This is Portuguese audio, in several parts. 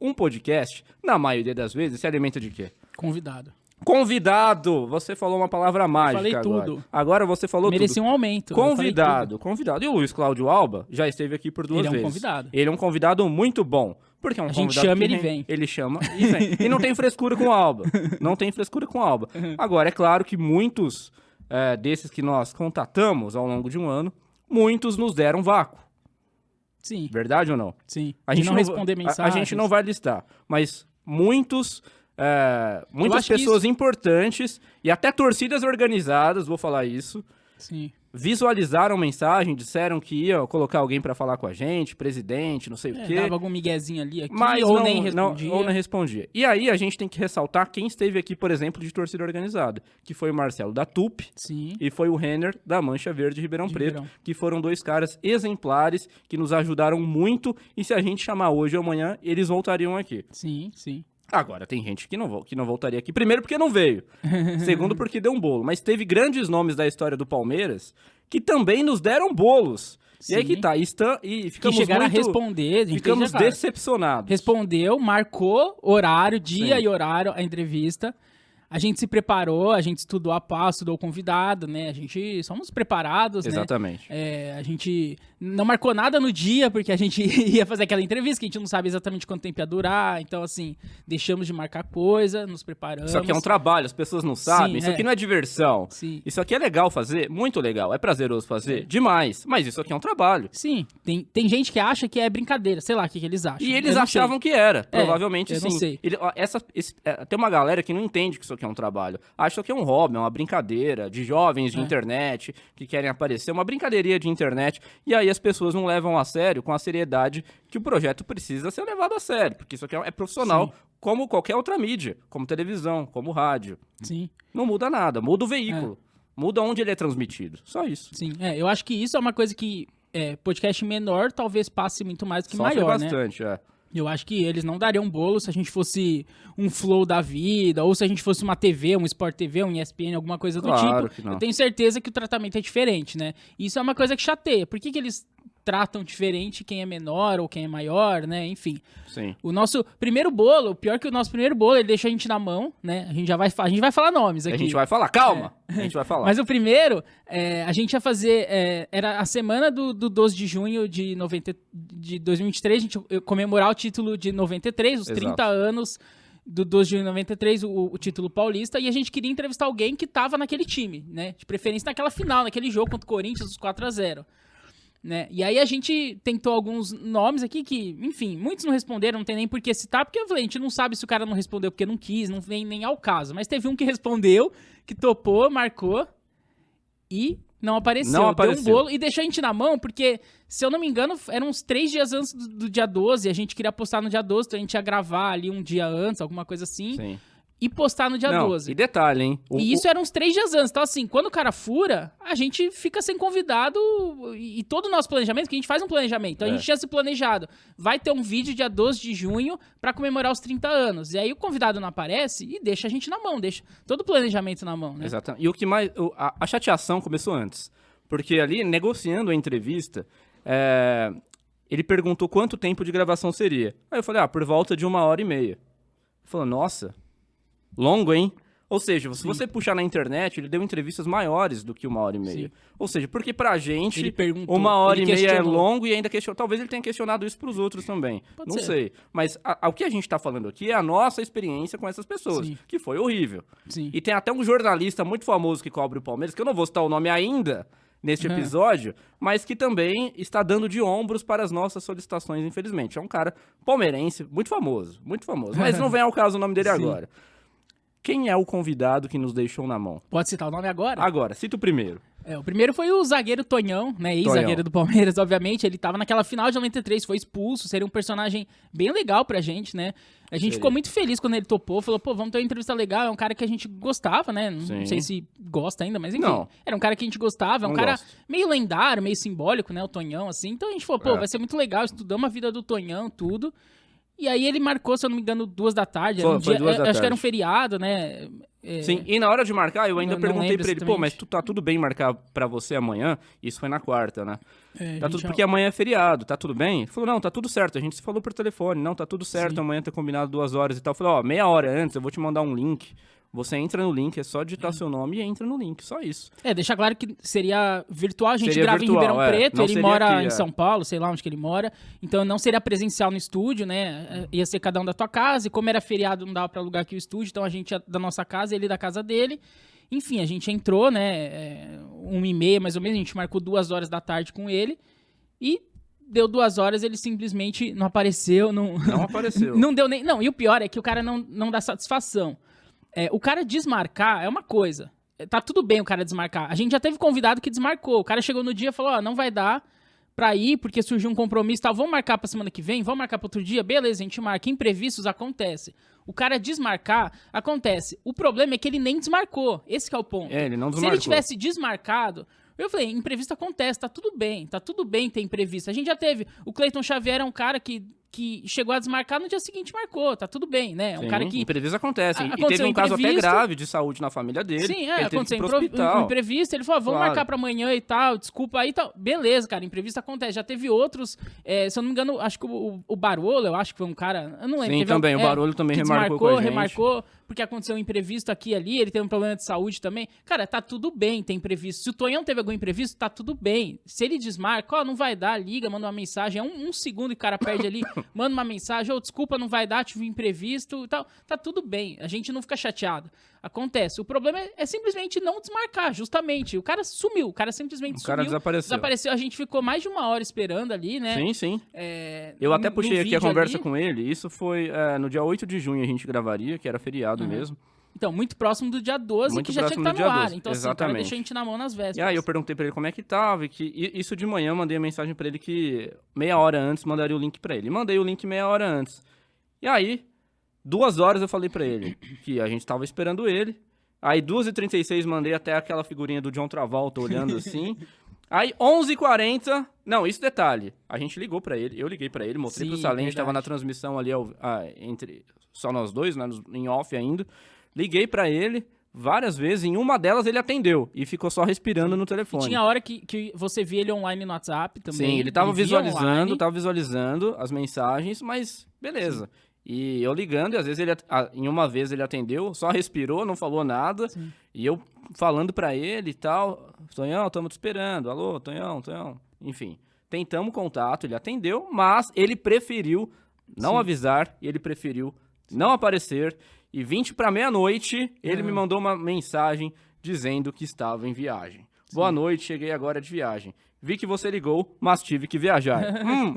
um podcast, na maioria das vezes, se alimenta de quê? Convidado! Você falou uma palavra mágica falei agora. tudo. Agora você falou Merecia tudo. um aumento. Convidado. E o Luiz Cláudio Alba já esteve aqui por 2 vezes. Ele é um convidado. Ele é um convidado muito bom. Porque é um A gente convidado chama, que ele vem. Ele chama e vem. E não tem frescura com o Alba. Não tem frescura com o Alba. Agora, é claro que muitos desses que nós contatamos ao longo de um ano, muitos nos deram vácuo. Sim. Verdade ou não? Sim. A gente não responder mensagens. A gente não vai listar, mas muitas pessoas importantes e até torcidas organizadas, vou falar isso, Sim. visualizaram mensagem, disseram que ia colocar alguém pra falar com a gente, presidente, não sei o quê. Dava algum miguezinho ali aqui, Mas ou não, nem respondia. ou não respondia. E aí a gente tem que ressaltar quem esteve aqui, por exemplo, de torcida organizada, que foi o Marcelo da TUP Sim. e foi o Renner da Mancha Verde de Ribeirão Preto, Ribeirão. que foram 2 caras exemplares, que nos ajudaram muito, e se a gente chamar hoje ou amanhã, eles voltariam aqui. Sim, sim. Agora, tem gente que não voltaria aqui. Primeiro, porque não veio. Segundo, porque deu um bolo. Mas teve grandes nomes da história do Palmeiras que também nos deram bolos. Sim. E aí que tá. E ficamos que chegaram muito, a responder. ficamos decepcionados. Respondeu, marcou horário, dia Sim. e horário, a entrevista. A gente se preparou, a gente estudou a passo, estudou o convidado, né? A gente somos preparados, Exatamente. né? A gente não marcou nada no dia, porque a gente ia fazer aquela entrevista, que a gente não sabe exatamente quanto tempo ia durar. Então, assim, deixamos de marcar coisa, nos preparamos. Isso aqui é um trabalho, as pessoas não sabem. Sim, Isso aqui não é diversão. Sim. Isso aqui é legal fazer, muito legal. É prazeroso fazer, demais. Mas isso aqui é um trabalho. Sim, tem gente que acha que é brincadeira, sei lá o que eles acham. E eles Eu não achavam sei. que era, provavelmente eu sim. não sei. Tem uma galera que não entende que isso aqui é um trabalho. Acha que é um hobby, é uma brincadeira de jovens de internet que querem aparecer, uma brincadeirinha de internet. E aí as pessoas não levam a sério com a seriedade que o projeto precisa ser levado a sério. Porque isso aqui é profissional, Sim. como qualquer outra mídia, como televisão, como rádio. Sim. Não muda nada, muda o veículo. Muda onde ele é transmitido. Só isso. Sim, eu acho que isso é uma coisa que podcast menor talvez passe muito mais do que Sofre maior, né? bastante, Eu acho que eles não dariam bolo se a gente fosse um Flow da vida, ou se a gente fosse uma TV, um Sport TV, um ESPN, alguma coisa do Claro tipo. que não. Eu tenho certeza que o tratamento é diferente, né? Isso é uma coisa que chateia. Por que eles tratam diferente quem é menor ou quem é maior, né? Enfim. Sim. O nosso primeiro bolo, pior que o nosso primeiro bolo, ele deixa a gente na mão, né? A gente vai falar nomes aqui. A gente vai falar, calma! A gente vai falar. Mas o primeiro, a gente ia fazer, era a semana do 12 de junho de 2023, a gente ia comemorar o título de 93, os 30 anos do 12 de junho de 93, o título paulista, e a gente queria entrevistar alguém que tava naquele time, né? De preferência naquela final, naquele jogo contra o Corinthians, os 4-0. Né? E aí a gente tentou alguns nomes aqui que, enfim, muitos não responderam, não tem nem por que citar, porque eu falei, a gente não sabe se o cara não respondeu porque não quis, não vem nem ao caso. Mas teve um que respondeu, que topou, marcou e não apareceu. Deu um bolo e deixou a gente na mão, porque, se eu não me engano, eram uns 3 dias antes do dia 12, a gente queria postar no dia 12, então a gente ia gravar ali um dia antes, alguma coisa assim. Sim. E postar no dia 12. E detalhe, hein? E isso eram uns 3 dias antes. Então, assim, quando o cara fura, a gente fica sem convidado e todo o nosso planejamento, que a gente faz um planejamento. Então, a gente tinha se planejado. Vai ter um vídeo dia 12 de junho pra comemorar os 30 anos. E aí o convidado não aparece e deixa a gente na mão, deixa todo o planejamento na mão, né? Exatamente. E o que mais... A chateação começou antes. Porque ali, negociando a entrevista, ele perguntou quanto tempo de gravação seria. Aí eu falei, por volta de 1h30. Ele falou, nossa... Longo, hein? Ou seja, se você puxar na internet, ele deu entrevistas maiores do que 1h30. Sim. Ou seja, porque pra gente, Ele perguntou, 1h30 ele é questionou. longo e ainda questionou. Talvez ele tenha questionado isso pros outros também. Pode Não ser. sei. Mas o que a gente tá falando aqui é a nossa experiência com essas pessoas, Sim. que foi horrível. Sim. E tem até um jornalista muito famoso que cobre o Palmeiras, que eu não vou citar o nome ainda neste episódio, mas que também está dando de ombros para as nossas solicitações, infelizmente. É um cara palmeirense muito famoso. Mas não vem ao caso o nome dele Sim. agora. Quem é o convidado que nos deixou na mão? Pode citar o nome agora? Agora, cita o primeiro. O primeiro foi o zagueiro Tonhão, né? Ex-zagueiro do Palmeiras, obviamente. Ele tava naquela final de 93, foi expulso. Seria um personagem bem legal pra gente, né? A gente ficou muito feliz quando ele topou. Falou, vamos ter uma entrevista legal. É um cara que a gente gostava, né? Não sei se gosta ainda, mas enfim. Não. Era um cara que a gente gostava. É um Não cara gosto. meio lendário, meio simbólico, né? O Tonhão, assim. Então a gente falou, vai ser muito legal. Estudamos a vida do Tonhão, tudo. E aí ele marcou, se eu não me engano, 2 da tarde. Era Foi 2 da acho que era um tarde. feriado, né? Sim, e na hora de marcar, eu ainda perguntei pra ele, exatamente. pô, mas tá tudo bem marcar pra você amanhã? Isso foi na quarta, né? Tá Porque amanhã é feriado, tá tudo bem? Ele falou, não, tá tudo certo, a gente se falou por telefone, não, tá tudo certo, amanhã tá combinado 2 horas e tal. Eu falei, ó, meia hora antes eu vou te mandar um link, você entra no link, é só digitar seu nome e entra no link, só isso. Deixar claro que seria virtual, a gente Seria grava virtual, em Ribeirão Preto, não ele seria mora aqui, em São Paulo, sei lá onde que ele mora, então não seria presencial no estúdio, né, ia ser cada um da tua casa, e como era feriado não dava pra alugar aqui o estúdio, então a gente ia da nossa casa, ele da casa dele, enfim, a gente entrou, né, 1h30 mais ou menos, a gente marcou 2 horas da tarde com ele, e deu 2 horas, ele simplesmente não apareceu, não apareceu. não deu nem, não, e o pior é que o cara não dá satisfação. O cara desmarcar é uma coisa. Tá tudo bem o cara desmarcar. A gente já teve convidado que desmarcou. O cara chegou no dia e falou, não vai dar pra ir porque surgiu um compromisso e tal. Vamos marcar pra semana que vem? Vamos marcar pra outro dia? Beleza, a gente marca. Imprevistos acontece. O cara desmarcar, acontece. O problema é que ele nem desmarcou. Esse que é o ponto. Ele não Se desmarcou. ele tivesse desmarcado... Eu falei, imprevisto acontece, tá tudo bem ter imprevisto. A gente já teve. O Cleiton Xavier é um cara que chegou a desmarcar, no dia seguinte marcou, tá tudo bem, né? Sim, Um cara que... imprevistos acontecem. E teve um caso até grave de saúde na família dele. Sim, ele aconteceu teve que ir pro hospital. um imprevisto, ele falou, vamos marcar pra amanhã e tal, desculpa aí e tal. Beleza, cara, imprevisto acontece. Já teve outros, se eu não me engano, acho que o Barolo, eu acho que foi um cara, eu não lembro. Sim, também, o Barolo também remarcou com a gente. Remarcou, porque aconteceu um imprevisto aqui e ali, ele teve um problema de saúde também. Cara, tá tudo bem ter imprevisto. Se o Tonhão teve algum imprevisto, tá tudo bem. Se ele desmarca, não vai dar, liga, manda uma mensagem, é um segundo que o cara perde ali, manda uma mensagem, desculpa, não vai dar, tive um imprevisto e tal. Tá tudo bem, a gente não fica chateado. Acontece. O problema é simplesmente não desmarcar, justamente. O cara sumiu, o cara simplesmente sumiu. O cara desapareceu. A gente ficou mais de 1 hora esperando ali, né? Sim. Eu até puxei aqui a conversa com ele. Isso foi no dia 8 de junho a gente gravaria, que era feriado mesmo. Então, muito próximo do dia 12, muito que já tinha que estar no ar. Então, exatamente. assim, o cara deixou a gente na mão nas vésperas. E aí eu perguntei pra ele como é que tava, isso de manhã eu mandei a mensagem pra ele que meia hora antes mandaria o link pra ele. Mandei o link meia hora antes. E aí, 2 horas eu falei pra ele que a gente tava esperando ele. Aí 2h36 mandei até aquela figurinha do John Travolta olhando assim. Aí 11h40, não, isso detalhe, a gente ligou pra ele, eu liguei pra ele, mostrei pro Salente, tava na transmissão ali entre só nós dois, né, em off ainda. Liguei pra ele várias vezes, em uma delas ele atendeu e ficou só respirando no telefone. E tinha hora que você via ele online no WhatsApp também. Sim, ele tava visualizando as mensagens, mas beleza. Sim. E eu ligando, e às vezes em uma vez ele atendeu, só respirou, não falou nada. Sim. E eu falando pra ele e tal, Tonhão, estamos te esperando, alô, Tonhão. Enfim, tentamos contato, ele atendeu, mas ele preferiu não avisar e ele preferiu não aparecer. E 20 para meia-noite, ele me mandou uma mensagem dizendo que estava em viagem. Sim. Boa noite, cheguei agora de viagem. Vi que você ligou, mas tive que viajar.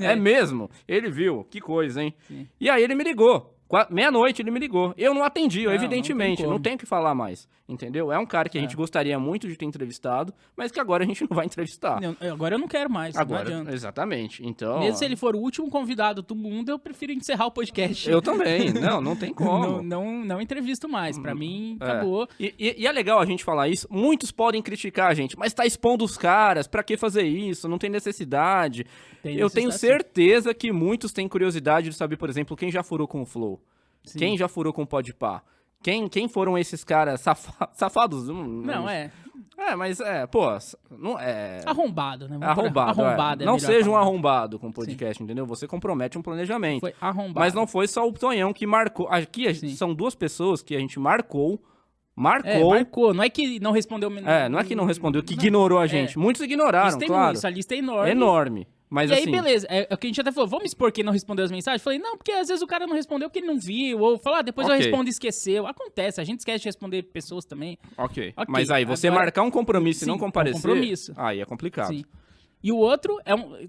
É mesmo? Ele viu, que coisa, hein? Sim. E aí ele me ligou. Meia-noite ele me ligou. Eu não atendi, evidentemente, não tenho o que falar mais, entendeu? É um cara que a gente gostaria muito de ter entrevistado, mas que agora a gente não vai entrevistar. Agora eu não quero mais, agora, não adianta. Exatamente, então... Mesmo se ele for o último convidado do mundo, eu prefiro encerrar o podcast. Eu também, não tem como. não entrevisto mais, pra mim acabou. E é legal a gente falar isso, muitos podem criticar a gente, mas tá expondo os caras, pra que fazer isso? Não tem necessidade. Eu tenho certeza que muitos têm curiosidade de saber, por exemplo, quem já furou com o Flow. Sim. Quem já furou com o Podpah? Quem foram esses caras safados? Mas não é... Arrombado, né? Arrombado. Não seja um arrombado com o podcast, entendeu? Você compromete um planejamento. Foi arrombado. Mas não foi só o Tonhão que marcou. Aqui são 2 pessoas que a gente marcou. Marcou. Não é que não respondeu. Não é que não respondeu, que ignorou a gente. Muitos ignoraram, claro. A lista é enorme. Enorme. Mas, e aí, beleza. É o que a gente até falou. Vamos expor quem não respondeu as mensagens? Falei, não, porque às vezes o cara não respondeu porque ele não viu. Ou falar, depois eu respondo e esqueceu. Acontece, a gente esquece de responder pessoas também. Ok. Mas aí, você marcar um compromisso e não comparecer... compromisso. Aí é complicado. Sim. E o outro é um...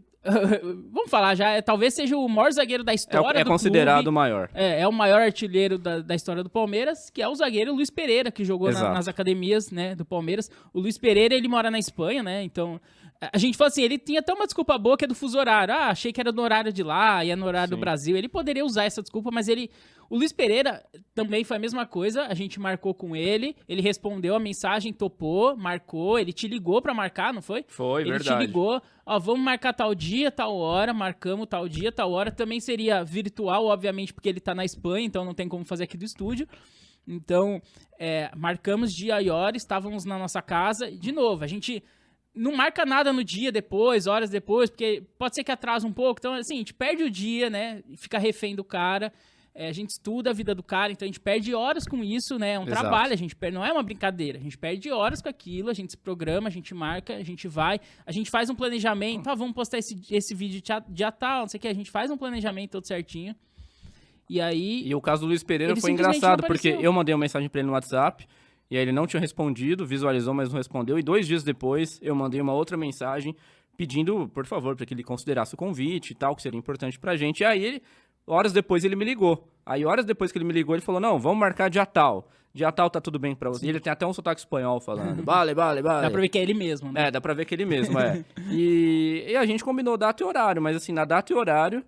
Vamos falar já, talvez seja o maior zagueiro da história do clube. É considerado o maior. É o maior artilheiro da história do Palmeiras, que é o zagueiro Luiz Pereira, que jogou nas academias, né, do Palmeiras. O Luiz Pereira, ele mora na Espanha, né, então... A gente falou assim, ele tinha até uma desculpa boa que é do fuso horário. Achei que era no horário de lá, ia no horário do Brasil. Ele poderia usar essa desculpa, mas o Luiz Pereira também foi a mesma coisa. A gente marcou com ele respondeu a mensagem, topou, marcou. Ele te ligou pra marcar, não foi? Foi, verdade. Ele te ligou, vamos marcar tal dia, tal hora, marcamos tal dia, tal hora. Também seria virtual, obviamente, porque ele tá na Espanha, então não tem como fazer aqui do estúdio. Então, marcamos dia e hora, estávamos na nossa casa. De novo, a gente não marca nada no dia depois, horas depois, porque pode ser que atrasa um pouco. Então, assim, a gente perde o dia, né? Fica refém do cara. A gente estuda a vida do cara, então a gente perde horas com isso, né? É um trabalho, a gente perde, não é uma brincadeira. A gente perde horas com aquilo, a gente se programa, a gente marca, a gente vai, a gente faz um planejamento. Vamos postar esse vídeo dia tal, não sei o que. A gente faz um planejamento todo certinho. E aí... E o caso do Luiz Pereira foi engraçado, porque eu mandei uma mensagem pra ele no WhatsApp, e aí ele não tinha respondido, visualizou, mas não respondeu. E 2 dias depois, eu mandei uma outra mensagem pedindo, por favor, para que ele considerasse o convite e tal, que seria importante pra gente. E aí, horas depois, ele me ligou. Aí, horas depois que ele me ligou, ele falou, não, vamos marcar dia tal. Dia tal tá tudo bem pra você. E ele tem até um sotaque espanhol falando, vale. Dá pra ver que é ele mesmo, né? Dá pra ver que é ele mesmo, E a gente combinou data e horário, mas assim, na data e horário...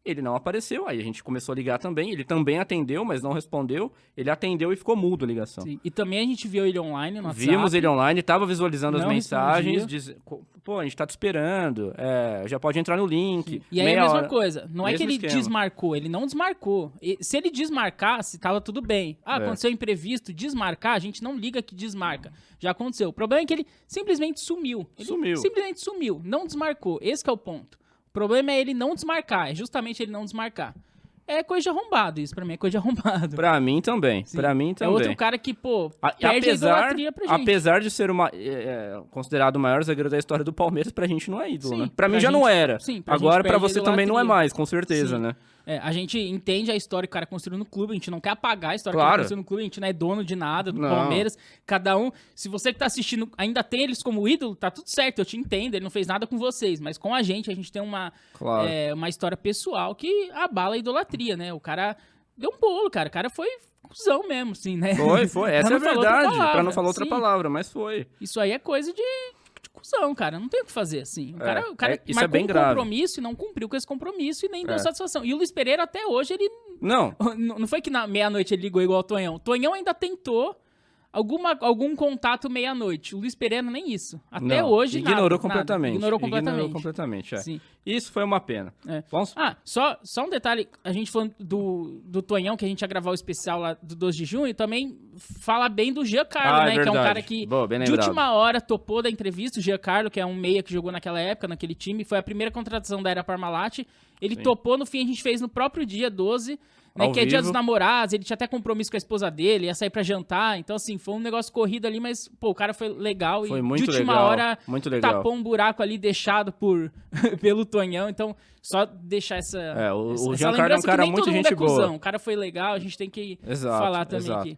Ele não apareceu, aí a gente começou a ligar também, ele também atendeu, mas não respondeu, ele atendeu e ficou mudo a ligação. Sim. E também a gente viu ele online no WhatsApp. Vimos ele online, tava visualizando as mensagens, pô, a gente tá te esperando, já pode entrar no link. Sim. E aí a mesma coisa, não é que ele desmarcou, ele não desmarcou. Se ele desmarcasse, tava tudo bem. Aconteceu imprevisto, desmarcar, a gente não liga que desmarca. Já aconteceu. O problema é que ele simplesmente sumiu. Simplesmente sumiu, não desmarcou, esse que é o ponto. O problema é ele não desmarcar, é justamente ele não desmarcar. É coisa de arrombado isso, pra mim é coisa de arrombado. Pra mim também, pra mim também. É outro cara que, pô, perde a idolatria pra gente. Apesar de ser considerado o maior zagueiro da história do Palmeiras, pra gente não é ídolo, né? Pra mim já não era. Sim, agora pra você também não é mais, com certeza, né? A gente entende a história que o cara construiu no clube, a gente não quer apagar a história que o cara construiu no clube, a gente não é dono de nada do Palmeiras. Cada um, se você que tá assistindo ainda tem eles como ídolo, tá tudo certo, eu te entendo, ele não fez nada com vocês, mas com a gente tem uma história pessoal que abala a idolatria, né? O cara deu um bolo, cara, o cara foi cuzão mesmo, assim, né? Foi, essa é a verdade, pra não falar outra palavra, mas foi. Isso aí é coisa de cuzão, cara, não tem o que fazer, assim. O cara isso marcou é bem grave. Compromisso e não cumpriu com esse compromisso e nem deu satisfação. E o Luiz Pereira, até hoje, ele... Não foi que na meia-noite ele ligou igual o Tonhão. O Tonhão ainda tentou algum contato meia-noite. O Luiz Pereira nem isso. Até hoje, ignorou completamente. Ignorou completamente. Ignorou completamente, Sim. Isso foi uma pena. Vamos... Só um detalhe. A gente falando do Tonhão, que a gente ia gravar o especial lá do 12 de junho, também fala bem do Giancarlo, né? Que é um cara que, de última hora, topou da entrevista. O Giancarlo, que é um meia que jogou naquela época, naquele time, foi a primeira contratação da era Parmalat. Ele topou, no fim, a gente fez no próprio dia 12... Né, que é dia dos namorados, ele tinha até compromisso com a esposa dele, ia sair pra jantar, então assim, foi um negócio corrido ali, mas pô, o cara foi legal foi e muito de última legal, hora muito legal. Tapou um buraco ali deixado pelo Tonhão, então só deixar essa o Giancarlo é um cara muito gente boa. O cara foi legal, a gente tem que falar também aqui.